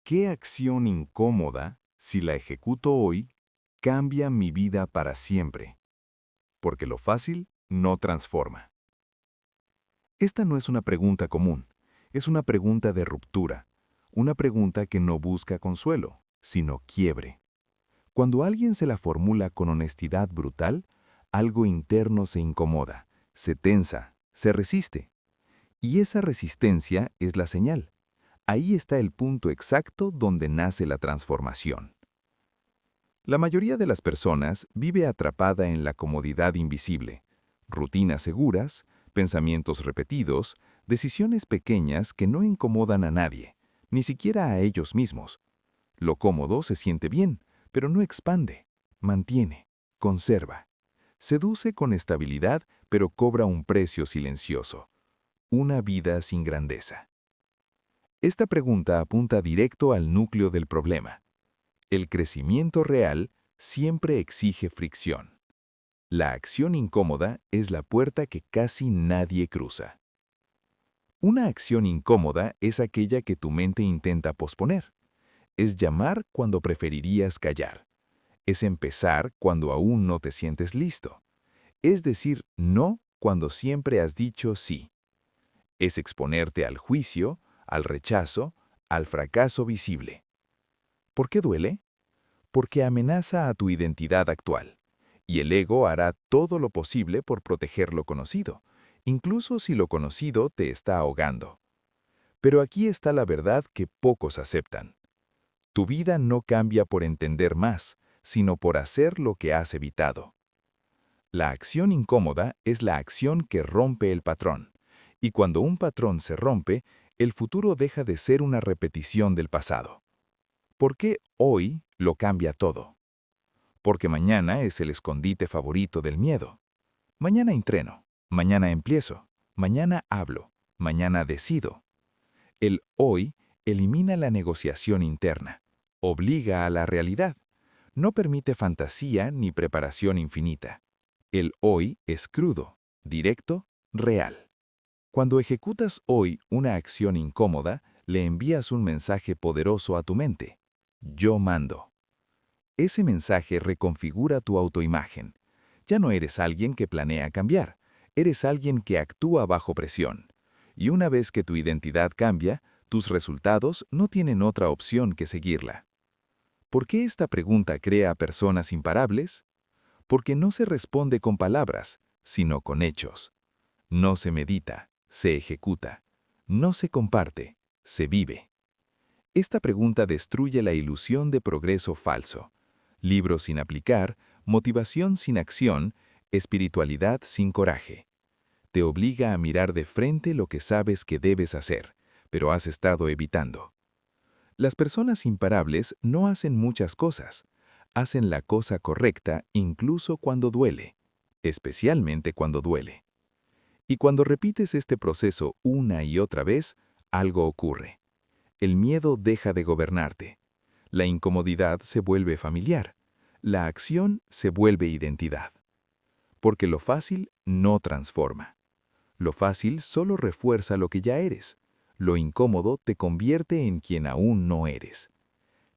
¿Qué acción incómoda, si la ejecuto hoy, cambia mi vida para siempre? Porque lo fácil no transforma. Esta no es una pregunta común, es una pregunta de ruptura, una pregunta que no busca consuelo, sino quiebre. Cuando alguien se la formula con honestidad brutal, algo interno se incomoda, se tensa, se resiste. Y esa resistencia es la señal. Ahí está el punto exacto donde nace la transformación. La mayoría de las personas vive atrapada en la comodidad invisible, rutinas seguras, pensamientos repetidos, decisiones pequeñas que no incomodan a nadie, ni siquiera a ellos mismos. Lo cómodo se siente bien, pero no expande, mantiene, conserva. Seduce con estabilidad, pero cobra un precio silencioso. Una vida sin grandeza. Esta pregunta apunta directo al núcleo del problema. El crecimiento real siempre exige fricción. La acción incómoda es la puerta que casi nadie cruza. Una acción incómoda es aquella que tu mente intenta posponer. Es llamar cuando preferirías callar. Es empezar cuando aún no te sientes listo. Es decir no cuando siempre has dicho sí. Es exponerte al juicio, al rechazo, al fracaso visible. ¿Por qué duele? Porque amenaza a tu identidad actual, y el ego hará todo lo posible por proteger lo conocido, incluso si lo conocido te está ahogando. Pero aquí está la verdad que pocos aceptan. Tu vida no cambia por entender más, sino por hacer lo que has evitado. La acción incómoda es la acción que rompe el patrón, y cuando un patrón se rompe, el futuro deja de ser una repetición del pasado. ¿Por qué hoy lo cambia todo? Porque mañana es el escondite favorito del miedo. Mañana entreno, mañana empiezo, mañana hablo, mañana decido. El hoy elimina la negociación interna, obliga a la realidad, no permite fantasía ni preparación infinita. El hoy es crudo, directo, real. Cuando ejecutas hoy una acción incómoda, le envías un mensaje poderoso a tu mente. Yo mando. Ese mensaje reconfigura tu autoimagen. Ya no eres alguien que planea cambiar, eres alguien que actúa bajo presión. Y una vez que tu identidad cambia, tus resultados no tienen otra opción que seguirla. ¿Por qué esta pregunta crea personas imparables? Porque no se responde con palabras, sino con hechos. No se medita, se ejecuta. No se comparte, se vive. Esta pregunta destruye la ilusión de progreso falso. Libros sin aplicar, motivación sin acción, espiritualidad sin coraje. Te obliga a mirar de frente lo que sabes que debes hacer, pero has estado evitando. Las personas imparables no hacen muchas cosas. Hacen la cosa correcta incluso cuando duele, especialmente cuando duele. Y cuando repites este proceso una y otra vez, algo ocurre. El miedo deja de gobernarte. La incomodidad se vuelve familiar. La acción se vuelve identidad. Porque lo fácil no transforma. Lo fácil solo refuerza lo que ya eres. Lo incómodo te convierte en quien aún no eres.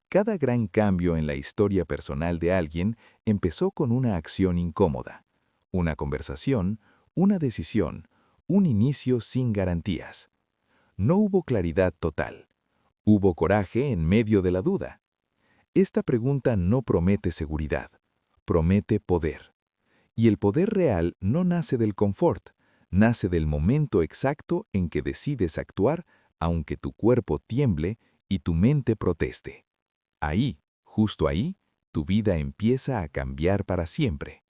Cada gran cambio en la historia personal de alguien empezó con una acción incómoda. Una conversación, una decisión, un inicio sin garantías. No hubo claridad total. Hubo coraje en medio de la duda. Esta pregunta no promete seguridad, promete poder. Y el poder real no nace del confort, nace del momento exacto en que decides actuar aunque tu cuerpo tiemble y tu mente proteste. Ahí, justo ahí, tu vida empieza a cambiar para siempre.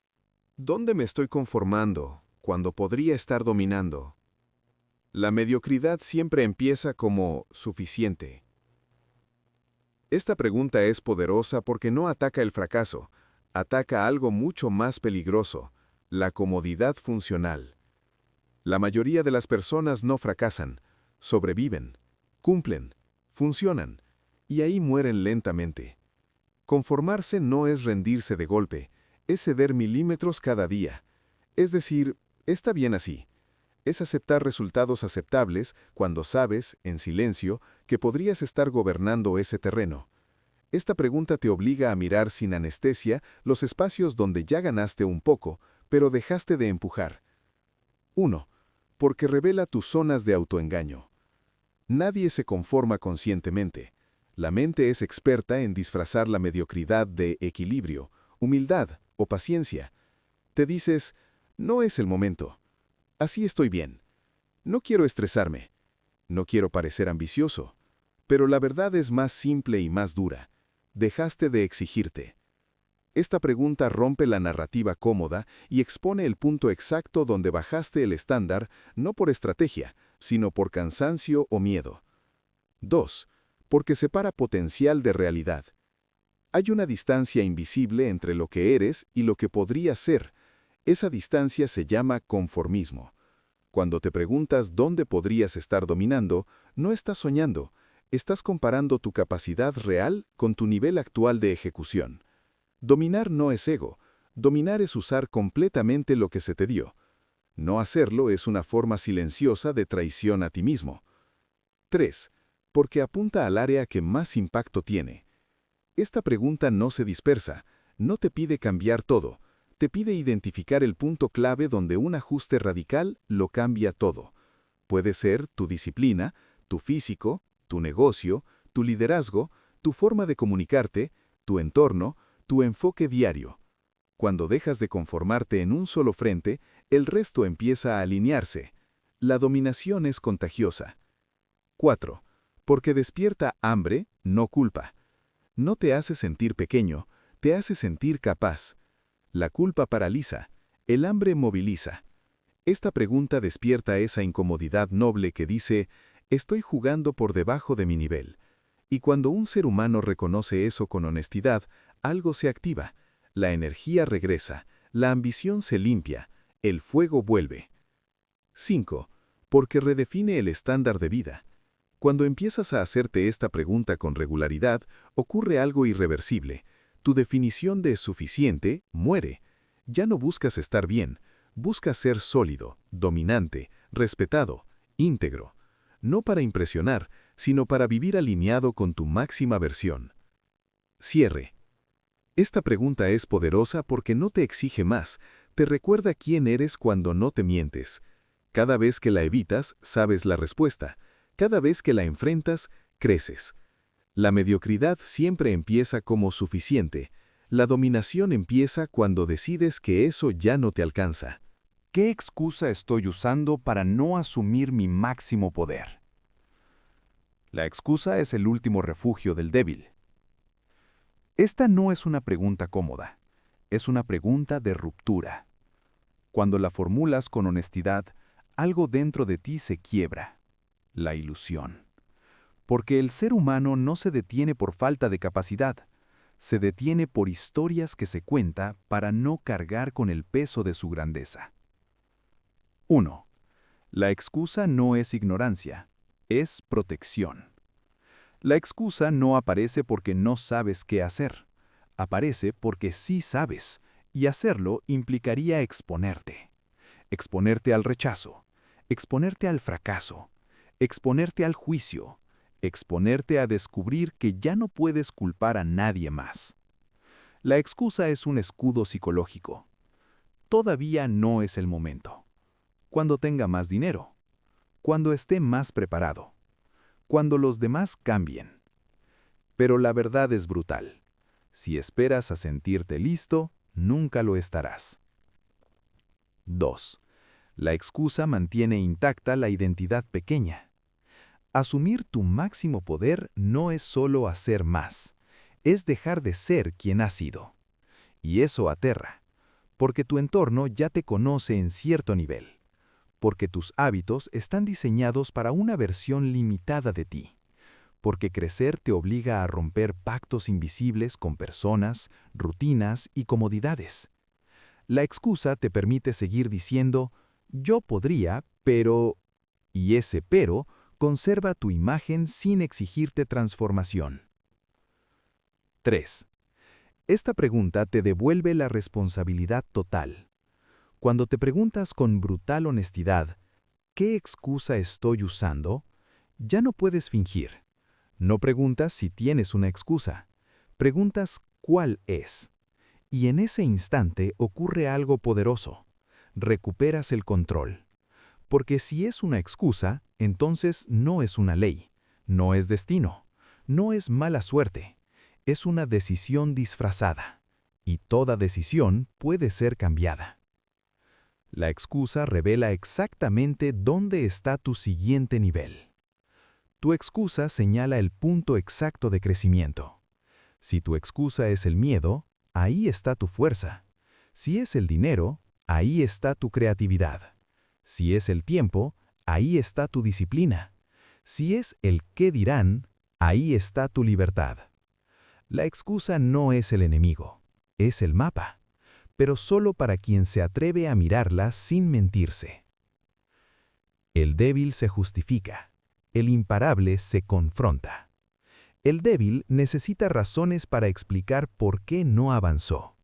¿Dónde me estoy conformando cuando podría estar dominando? La mediocridad siempre empieza como suficiente. Esta pregunta es poderosa porque no ataca el fracaso, ataca algo mucho más peligroso, la comodidad funcional. La mayoría de las personas no fracasan, sobreviven, cumplen, funcionan, y ahí mueren lentamente. Conformarse no es rendirse de golpe, es ceder milímetros cada día. Es decir, está bien así. Es aceptar resultados aceptables cuando sabes, en silencio, que podrías estar gobernando ese terreno. Esta pregunta te obliga a mirar sin anestesia los espacios donde ya ganaste un poco, pero dejaste de empujar. 1. Porque revela tus zonas de autoengaño. Nadie se conforma conscientemente. La mente es experta en disfrazar la mediocridad de equilibrio, humildad o paciencia. Te dices, no es el momento. Así estoy bien. No quiero estresarme. No quiero parecer ambicioso. Pero la verdad es más simple y más dura. Dejaste de exigirte. Esta pregunta rompe la narrativa cómoda y expone el punto exacto donde bajaste el estándar, no por estrategia, sino por cansancio o miedo. 2. Porque separa potencial de realidad. Hay una distancia invisible entre lo que eres y lo que podrías ser. Esa distancia se llama conformismo. Cuando te preguntas dónde podrías estar dominando, no estás soñando, estás comparando tu capacidad real con tu nivel actual de ejecución. Dominar no es ego, dominar es usar completamente lo que se te dio. No hacerlo es una forma silenciosa de traición a ti mismo. 3. Porque apunta al área que más impacto tiene. Esta pregunta no se dispersa, no te pide cambiar todo, te pide identificar el punto clave donde un ajuste radical lo cambia todo. Puede ser tu disciplina, tu físico, tu negocio, tu liderazgo, tu forma de comunicarte, tu entorno, tu enfoque diario. Cuando dejas de conformarte en un solo frente, el resto empieza a alinearse. La dominación es contagiosa. 4. Porque despierta hambre, no culpa. No te hace sentir pequeño, te hace sentir capaz. La culpa paraliza, el hambre moviliza. Esta pregunta despierta esa incomodidad noble que dice, estoy jugando por debajo de mi nivel. Y cuando un ser humano reconoce eso con honestidad, algo se activa, la energía regresa, la ambición se limpia, el fuego vuelve. 5. Porque redefine el estándar de vida. Cuando empiezas a hacerte esta pregunta con regularidad, ocurre algo irreversible. Tu definición de suficiente muere. Ya no buscas estar bien, buscas ser sólido, dominante, respetado, íntegro. No para impresionar, sino para vivir alineado con tu máxima versión. Cierre. Esta pregunta es poderosa porque no te exige más, te recuerda quién eres cuando no te mientes. Cada vez que la evitas, sabes la respuesta. Cada vez que la enfrentas, creces. La mediocridad siempre empieza como suficiente. La dominación empieza cuando decides que eso ya no te alcanza. ¿Qué excusa estoy usando para no asumir mi máximo poder? La excusa es el último refugio del débil. Esta no es una pregunta cómoda, es una pregunta de ruptura. Cuando la formulas con honestidad, algo dentro de ti se quiebra. La ilusión. Porque el ser humano no se detiene por falta de capacidad, se detiene por historias que se cuenta para no cargar con el peso de su grandeza. 1. La excusa no es ignorancia, es protección. La excusa no aparece porque no sabes qué hacer, aparece porque sí sabes, y hacerlo implicaría exponerte. Exponerte al rechazo, exponerte al fracaso, exponerte al juicio, exponerte a descubrir que ya no puedes culpar a nadie más. La excusa es un escudo psicológico. Todavía no es el momento. Cuando tenga más dinero, cuando esté más preparado, cuando los demás cambien. Pero la verdad es brutal. Si esperas a sentirte listo, nunca lo estarás. 2. La excusa mantiene intacta la identidad pequeña. Asumir tu máximo poder no es solo hacer más, es dejar de ser quien has sido. Y eso aterra, porque tu entorno ya te conoce en cierto nivel, porque tus hábitos están diseñados para una versión limitada de ti, porque crecer te obliga a romper pactos invisibles con personas, rutinas y comodidades. La excusa te permite seguir diciendo, yo podría, pero... Y ese pero conserva tu imagen sin exigirte transformación. 3. Esta pregunta te devuelve la responsabilidad total. Cuando te preguntas con brutal honestidad, ¿qué excusa estoy usando?, ya no puedes fingir. No preguntas si tienes una excusa. Preguntas cuál es. Y en ese instante ocurre algo poderoso. Recuperas el control. Porque si es una excusa, entonces no es una ley, no es destino, no es mala suerte. Es una decisión disfrazada. Y toda decisión puede ser cambiada. La excusa revela exactamente dónde está tu siguiente nivel. Tu excusa señala el punto exacto de crecimiento. Si tu excusa es el miedo, ahí está tu fuerza. Si es el dinero, ahí está tu creatividad. Si es el tiempo, ahí está tu disciplina. Si es el qué dirán, ahí está tu libertad. La excusa no es el enemigo, es el mapa, pero solo para quien se atreve a mirarla sin mentirse. El débil se justifica, el imparable se confronta. El débil necesita razones para explicar por qué no avanzó.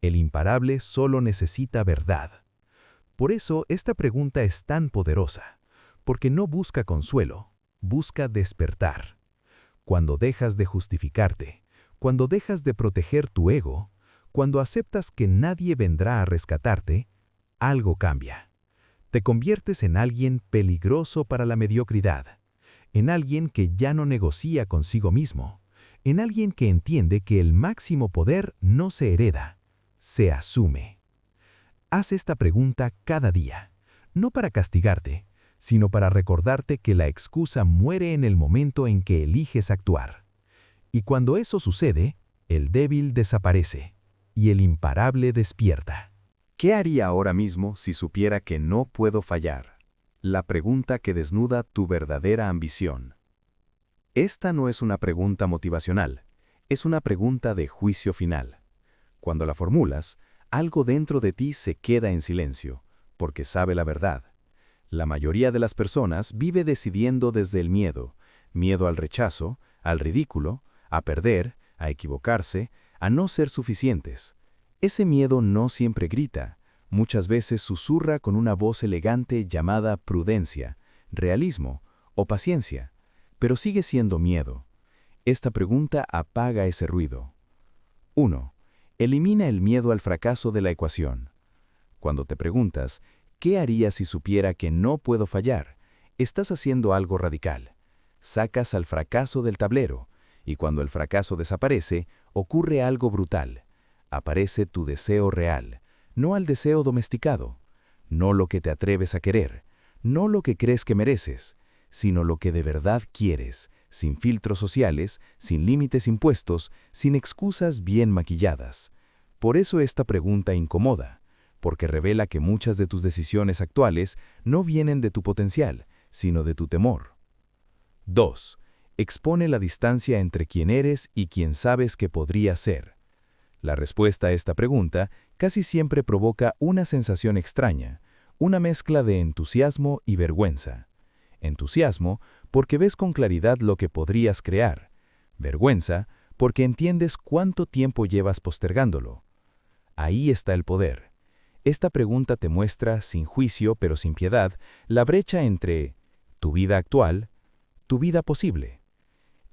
El imparable solo necesita verdad. Por eso esta pregunta es tan poderosa, porque no busca consuelo, busca despertar. Cuando dejas de justificarte, cuando dejas de proteger tu ego, cuando aceptas que nadie vendrá a rescatarte, algo cambia. Te conviertes en alguien peligroso para la mediocridad, en alguien que ya no negocia consigo mismo, en alguien que entiende que el máximo poder no se hereda, se asume. Haz esta pregunta cada día, no para castigarte, sino para recordarte que la excusa muere en el momento en que eliges actuar. Y cuando eso sucede, el débil desaparece y el imparable despierta. ¿Qué haría ahora mismo si supiera que no puedo fallar? La pregunta que desnuda tu verdadera ambición. Esta no es una pregunta motivacional, es una pregunta de juicio final. Cuando la formulas, algo dentro de ti se queda en silencio, porque sabe la verdad. La mayoría de las personas vive decidiendo desde el miedo, miedo al rechazo, al ridículo, a perder, a equivocarse, a no ser suficientes. Ese miedo no siempre grita, muchas veces susurra con una voz elegante llamada prudencia, realismo o paciencia, pero sigue siendo miedo. Esta pregunta apaga ese ruido. 1. Elimina el miedo al fracaso de la ecuación. Cuando te preguntas, ¿qué haría si supiera que no puedo fallar?, estás haciendo algo radical. Sacas al fracaso del tablero, y cuando el fracaso desaparece, ocurre algo brutal. Aparece tu deseo real, no al deseo domesticado, no lo que te atreves a querer, no lo que crees que mereces, sino lo que de verdad quieres, sin filtros sociales, sin límites impuestos, sin excusas bien maquilladas. Por eso esta pregunta incomoda, porque revela que muchas de tus decisiones actuales no vienen de tu potencial, sino de tu temor. 2. Expone la distancia entre quién eres y quién sabes que podría ser. La respuesta a esta pregunta casi siempre provoca una sensación extraña, una mezcla de entusiasmo y vergüenza. Entusiasmo porque ves con claridad lo que podrías crear. Vergüenza porque entiendes cuánto tiempo llevas postergándolo. Ahí está el poder. Esta pregunta te muestra, sin juicio pero sin piedad, la brecha entre tu vida actual, tu vida posible.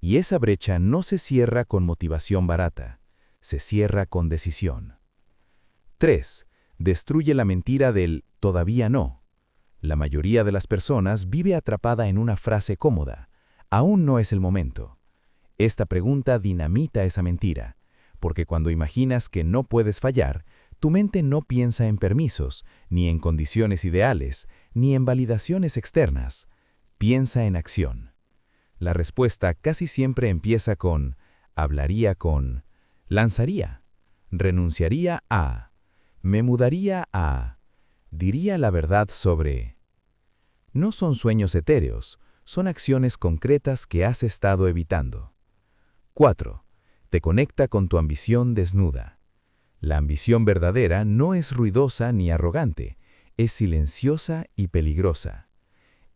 Y esa brecha no se cierra con motivación barata, se cierra con decisión. 3. Destruye la mentira del todavía no. La mayoría de las personas vive atrapada en una frase cómoda, aún no es el momento. Esta pregunta dinamita esa mentira, porque cuando imaginas que no puedes fallar, tu mente no piensa en permisos, ni en condiciones ideales, ni en validaciones externas. Piensa en acción. La respuesta casi siempre empieza con, hablaría con, lanzaría, renunciaría a, me mudaría a, diría la verdad sobre. No son sueños etéreos, son acciones concretas que has estado evitando. 4. Te conecta con tu ambición desnuda. La ambición verdadera no es ruidosa ni arrogante, es silenciosa y peligrosa.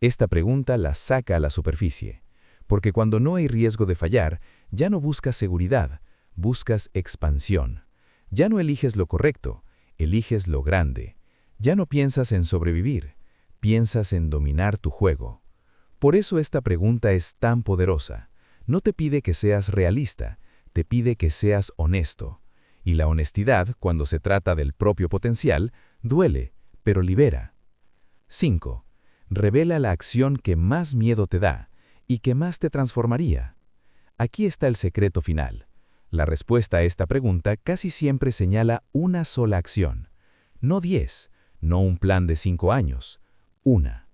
Esta pregunta la saca a la superficie, porque cuando no hay riesgo de fallar, ya no buscas seguridad, buscas expansión. Ya no eliges lo correcto, eliges lo grande. Ya no piensas en sobrevivir, piensas en dominar tu juego. Por eso esta pregunta es tan poderosa. No te pide que seas realista, te pide que seas honesto. Y la honestidad, cuando se trata del propio potencial, duele, pero libera. 5. Revela la acción que más miedo te da y que más te transformaría. Aquí está el secreto final. La respuesta a esta pregunta casi siempre señala una sola acción. No 10, no un plan de 5 años. Una.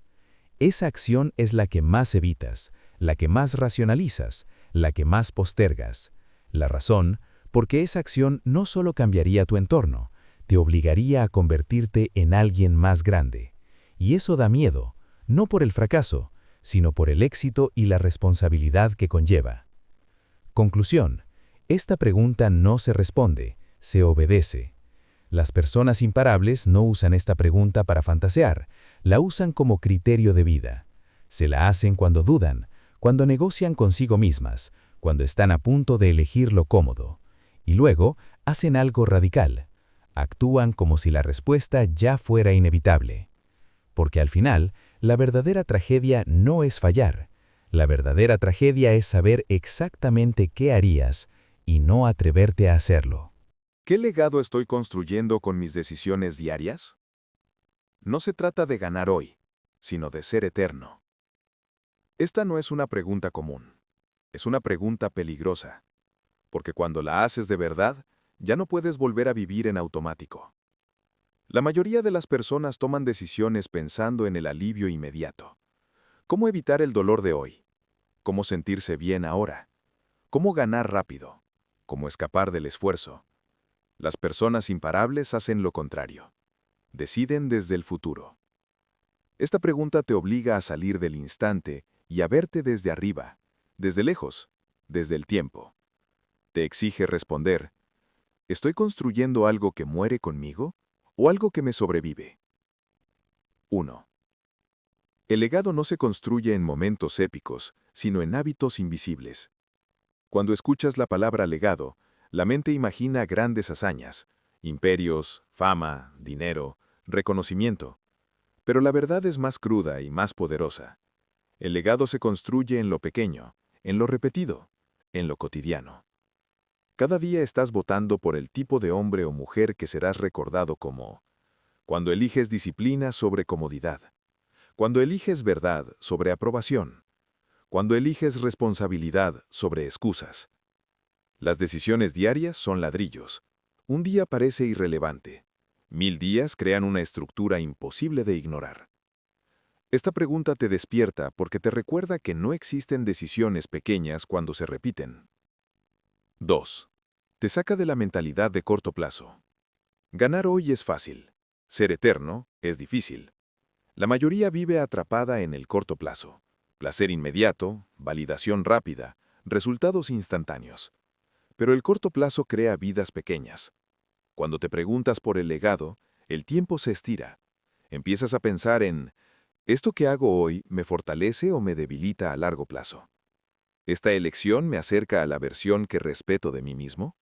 Esa acción es la que más evitas, la que más racionalizas, la que más postergas. La razón, porque esa acción no solo cambiaría tu entorno, te obligaría a convertirte en alguien más grande. Y eso da miedo, no por el fracaso, sino por el éxito y la responsabilidad que conlleva. Conclusión. Esta pregunta no se responde, se obedece. Las personas imparables no usan esta pregunta para fantasear, la usan como criterio de vida. Se la hacen cuando dudan, cuando negocian consigo mismas, cuando están a punto de elegir lo cómodo. Y luego hacen algo radical. Actúan como si la respuesta ya fuera inevitable. Porque al final, la verdadera tragedia no es fallar. La verdadera tragedia es saber exactamente qué harías y no atreverte a hacerlo. ¿Qué legado estoy construyendo con mis decisiones diarias? No se trata de ganar hoy, sino de ser eterno. Esta no es una pregunta común. Es una pregunta peligrosa, porque cuando la haces de verdad, ya no puedes volver a vivir en automático. La mayoría de las personas toman decisiones pensando en el alivio inmediato. ¿Cómo evitar el dolor de hoy? ¿Cómo sentirse bien ahora? ¿Cómo ganar rápido? ¿Cómo escapar del esfuerzo? Las personas imparables hacen lo contrario. Deciden desde el futuro. Esta pregunta te obliga a salir del instante y a verte desde arriba, desde lejos, desde el tiempo. Te exige responder, ¿estoy construyendo algo que muere conmigo o algo que me sobrevive? 1. El legado no se construye en momentos épicos, sino en hábitos invisibles. Cuando escuchas la palabra legado, la mente imagina grandes hazañas, imperios, fama, dinero, reconocimiento. Pero la verdad es más cruda y más poderosa. El legado se construye en lo pequeño, en lo repetido, en lo cotidiano. Cada día estás votando por el tipo de hombre o mujer que serás recordado como. Cuando eliges disciplina sobre comodidad. Cuando eliges verdad sobre aprobación. Cuando eliges responsabilidad sobre excusas. Las decisiones diarias son ladrillos. Un día parece irrelevante. 1000 días crean una estructura imposible de ignorar. Esta pregunta te despierta porque te recuerda que no existen decisiones pequeñas cuando se repiten. 2. Te saca de la mentalidad de corto plazo. Ganar hoy es fácil. Ser eterno es difícil. La mayoría vive atrapada en el corto plazo. Placer inmediato, validación rápida, resultados instantáneos. Pero el corto plazo crea vidas pequeñas. Cuando te preguntas por el legado, el tiempo se estira. Empiezas a pensar en, ¿esto que hago hoy me fortalece o me debilita a largo plazo? ¿Esta elección me acerca a la versión que respeto de mí mismo?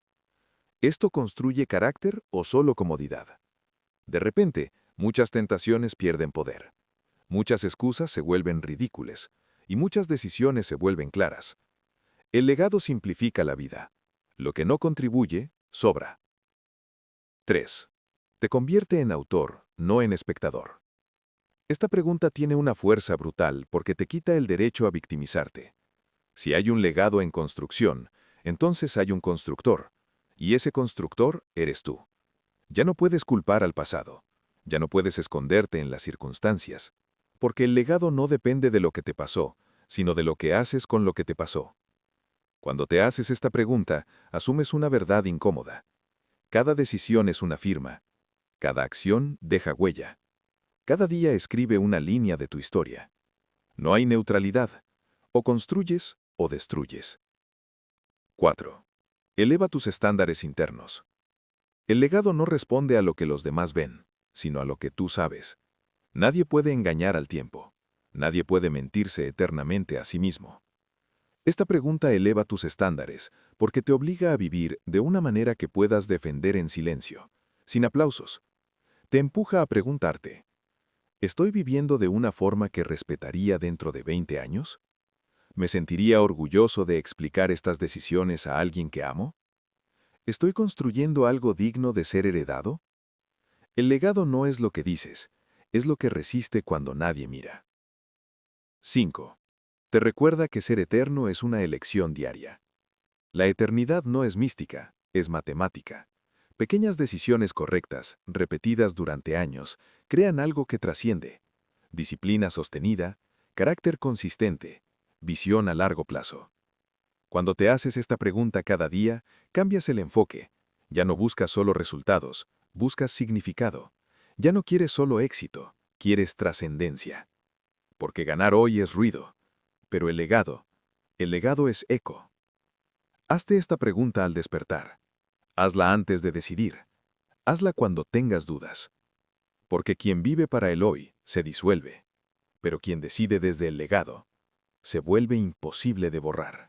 ¿Esto construye carácter o solo comodidad? De repente, muchas tentaciones pierden poder. Muchas excusas se vuelven ridículas y muchas decisiones se vuelven claras. El legado simplifica la vida. Lo que no contribuye, sobra. 3. Te convierte en autor, no en espectador. Esta pregunta tiene una fuerza brutal porque te quita el derecho a victimizarte. Si hay un legado en construcción, entonces hay un constructor, y ese constructor eres tú. Ya no puedes culpar al pasado, ya no puedes esconderte en las circunstancias, porque el legado no depende de lo que te pasó, sino de lo que haces con lo que te pasó. Cuando te haces esta pregunta, asumes una verdad incómoda. Cada decisión es una firma. Cada acción deja huella. Cada día escribe una línea de tu historia. No hay neutralidad. O construyes o destruyes. 4. Eleva tus estándares internos. El legado no responde a lo que los demás ven, sino a lo que tú sabes. Nadie puede engañar al tiempo. Nadie puede mentirse eternamente a sí mismo. Esta pregunta eleva tus estándares porque te obliga a vivir de una manera que puedas defender en silencio, sin aplausos. Te empuja a preguntarte, ¿Estoy viviendo de una forma que respetaría dentro de 20 años? ¿Me sentiría orgulloso de explicar estas decisiones a alguien que amo? ¿Estoy construyendo algo digno de ser heredado? El legado no es lo que dices, es lo que resiste cuando nadie mira. 5. Te recuerda que ser eterno es una elección diaria. La eternidad no es mística, es matemática. Pequeñas decisiones correctas, repetidas durante años, crean algo que trasciende. Disciplina sostenida, carácter consistente, visión a largo plazo. Cuando te haces esta pregunta cada día, cambias el enfoque. Ya no buscas solo resultados, buscas significado. Ya no quieres solo éxito, quieres trascendencia. Porque ganar hoy es ruido, pero el legado es eco. Hazte esta pregunta al despertar. Hazla antes de decidir. Hazla cuando tengas dudas. Porque quien vive para el hoy se disuelve, pero quien decide desde el legado se vuelve imposible de borrar.